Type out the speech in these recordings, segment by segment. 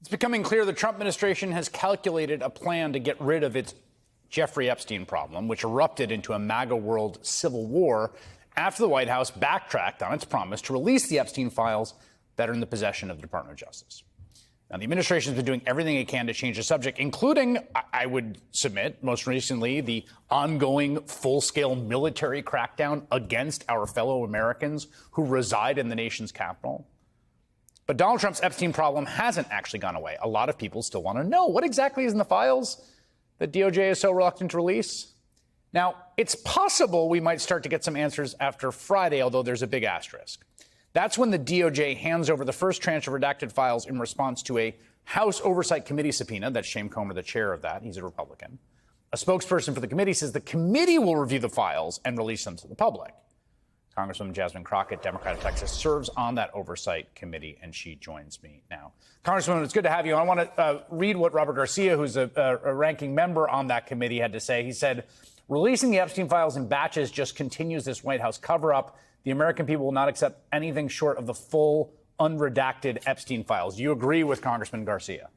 It's becoming clear the Trump administration has calculated a plan to get rid of its Jeffrey Epstein problem, which erupted into a MAGA world civil war after the White House backtracked on its promise to release the Epstein files that are in the possession of the Department of Justice. Now, the administration has been doing everything it can to change the subject, including, I would submit, most recently, the ongoing full-scale military crackdown against our fellow Americans who reside in the nation's capital. But Donald Trump's Epstein problem hasn't actually gone away. A lot of people still want to know what exactly is in the files that DOJ is so reluctant to release. Now, it's possible we might start to get some answers after Friday, although there's a big asterisk. That's when the DOJ hands over the first tranche of redacted files in response to a House Oversight Committee subpoena. That's Shane Comer, the chair of that. He's a Republican. A spokesperson for the committee says the committee will review the files and release them to the public. Congresswoman Jasmine Crockett, Democrat of Texas, serves on that oversight committee, and she joins me now. Congresswoman, it's good to have you. I want to read what Robert Garcia, who's a ranking member on that committee, had to say. He said, releasing the Epstein files in batches just continues this White House cover-up. The American people will not accept anything short of the full, unredacted Epstein files. Do you agree with Congressman Garcia?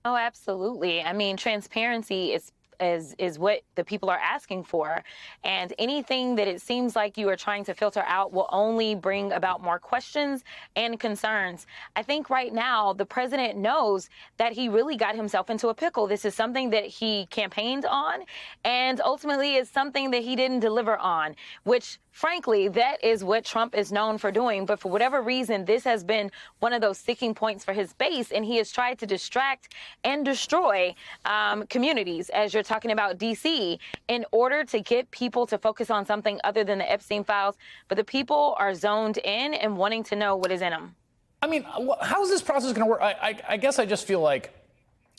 Oh, absolutely. I mean, transparency is what the people are asking for. And anything that it seems like you are trying to filter out will only bring about more questions and concerns. I think right now the president knows that he really got himself into a pickle. This is something that he campaigned on, and ultimately is something that he didn't deliver on, which frankly, that is what Trump is known for doing. But for whatever reason, this has been one of those sticking points for his base, and he has tried to distract and destroy communities, as you're talking about D.C., in order to get people to focus on something other than the Epstein files. But the people are zoned in and wanting to know what is in them. I mean, how is this process going to work? I guess I just feel like,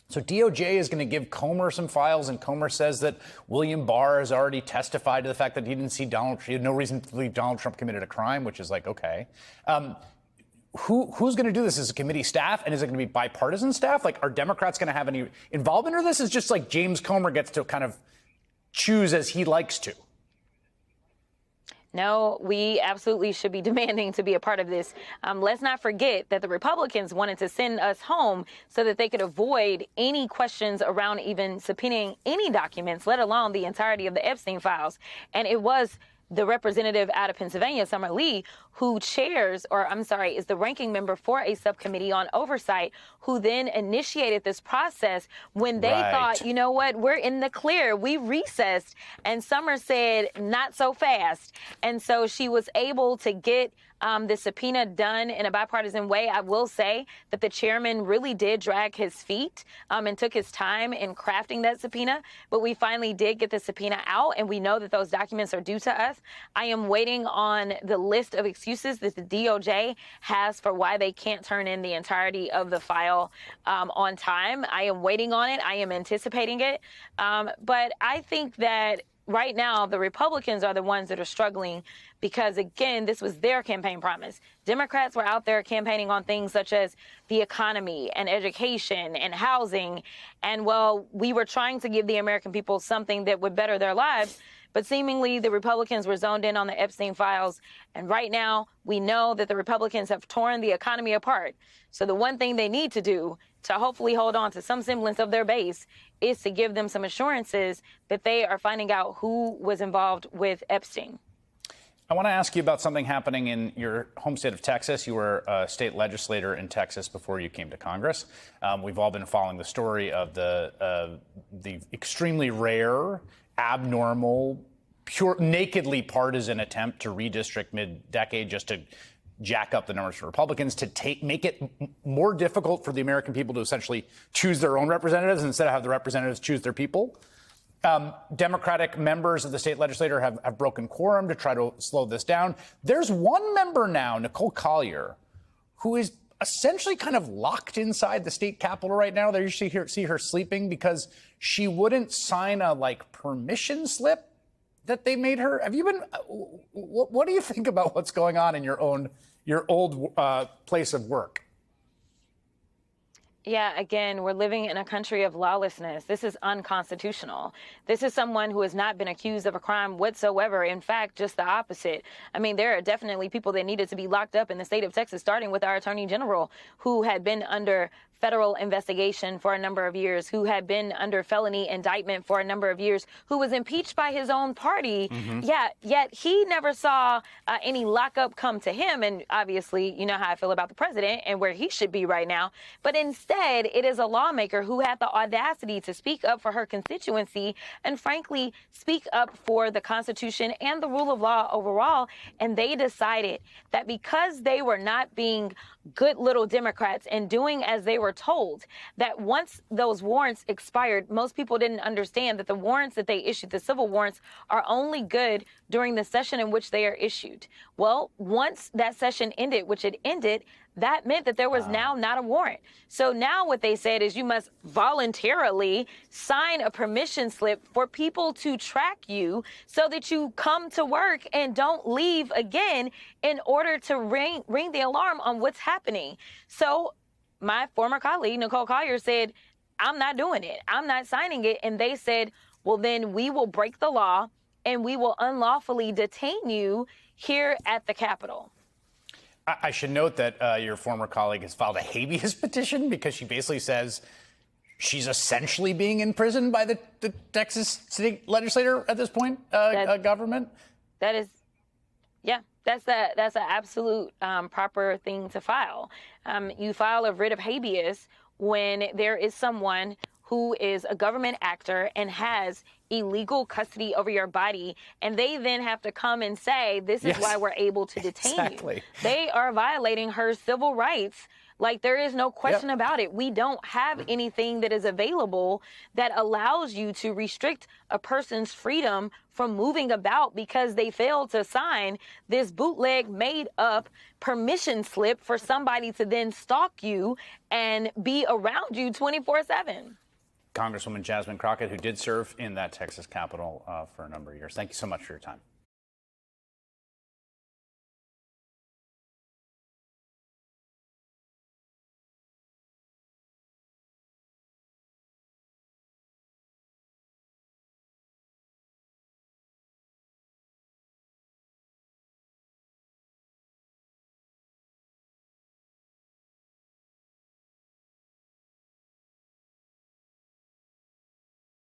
so DOJ is going to give Comer some files, and Comer says that William Barr has already testified to the fact that he didn't see he had no reason to believe Donald Trump committed a crime, which is like, okay. Who's going to do this? Is it committee staff, and is it going to be bipartisan staff? Like, are Democrats going to have any involvement, or this is just like James Comer gets to kind of choose as he likes to? No, we absolutely should be demanding to be a part of this. Let's not forget that the Republicans wanted to send us home so that they could avoid any questions around even subpoenaing any documents, let alone the entirety of the Epstein files. And it was the representative out of Pennsylvania, Summer Lee, who is the ranking member for a subcommittee on oversight, who then initiated this process when they thought, you know what, we're in the clear. We recessed. And Summer said, not so fast. And so she was able to get the subpoena done in a bipartisan way. I will say that the chairman really did drag his feet and took his time in crafting that subpoena. But we finally did get the subpoena out, and we know that those documents are due to us. I am waiting on the list of excuses that the DOJ has for why they can't turn in the entirety of the file on time. I am waiting on it. I am anticipating it. But I think that right now, the Republicans are the ones that are struggling because, again, this was their campaign promise. Democrats were out there campaigning on things such as the economy and education and housing. And, well, we were trying to give the American people something that would better their lives. But seemingly the Republicans were zoned in on the Epstein files. And right now, we know that the Republicans have torn the economy apart. So the one thing they need to do to hopefully hold on to some semblance of their base is to give them some assurances that they are finding out who was involved with Epstein. I want to ask you about something happening in your home state of Texas. You were a state legislator in Texas before you came to Congress. We've all been following the story of the extremely rare, abnormal, pure, nakedly partisan attempt to redistrict mid-decade just to jack up the numbers for Republicans, to make it more difficult for the American people to essentially choose their own representatives instead of have the representatives choose their people. Democratic members of the state legislature have broken quorum to try to slow this down. There's one member now, Nicole Collier, who is essentially kind of locked inside the state capitol right now. They usually see her sleeping because she wouldn't sign a permission slip that they made her. Have you been? What do you think about what's going on in your old place of work? Yeah, again, we're living in a country of lawlessness. This is unconstitutional. This is someone who has not been accused of a crime whatsoever. In fact, just the opposite. I mean, there are definitely people that needed to be locked up in the state of Texas, starting with our attorney general, who had been under federal investigation for a number of years, who had been under felony indictment for a number of years, who was impeached by his own party. Yeah, yet he never saw any lockup come to him. And obviously, you know how I feel about the president and where he should be right now. But instead, it is a lawmaker who had the audacity to speak up for her constituency and, frankly, speak up for the Constitution and the rule of law overall. And they decided that because they were not being good little Democrats and doing as they were told, that once those warrants expired, most people didn't understand that the warrants that they issued, the civil warrants, are only good during the session in which they are issued. Well, once that session ended, which it ended, that meant that there was now not a warrant. So now what they said is you must voluntarily sign a permission slip for people to track you so that you come to work and don't leave again in order to ring the alarm on what's happening. So my former colleague, Nicole Collier, said, I'm not doing it. I'm not signing it. And they said, well, then we will break the law and we will unlawfully detain you here at the Capitol. I should note that your former colleague has filed a habeas petition because she basically says she's essentially being imprisoned by the Texas state legislator at this point, government. That is, yeah, that's an absolute proper thing to file. You file a writ of habeas when there is someone who is a government actor and has illegal custody over your body, and they then have to come and say, this is why we're able to detain you. They are violating her civil rights. Like, there is no question about it. We don't have anything that is available that allows you to restrict a person's freedom from moving about because they failed to sign this bootleg made up permission slip for somebody to then stalk you and be around you 24/7. Congresswoman Jasmine Crockett, who did serve in that Texas Capitol for a number of years. Thank you so much for your time.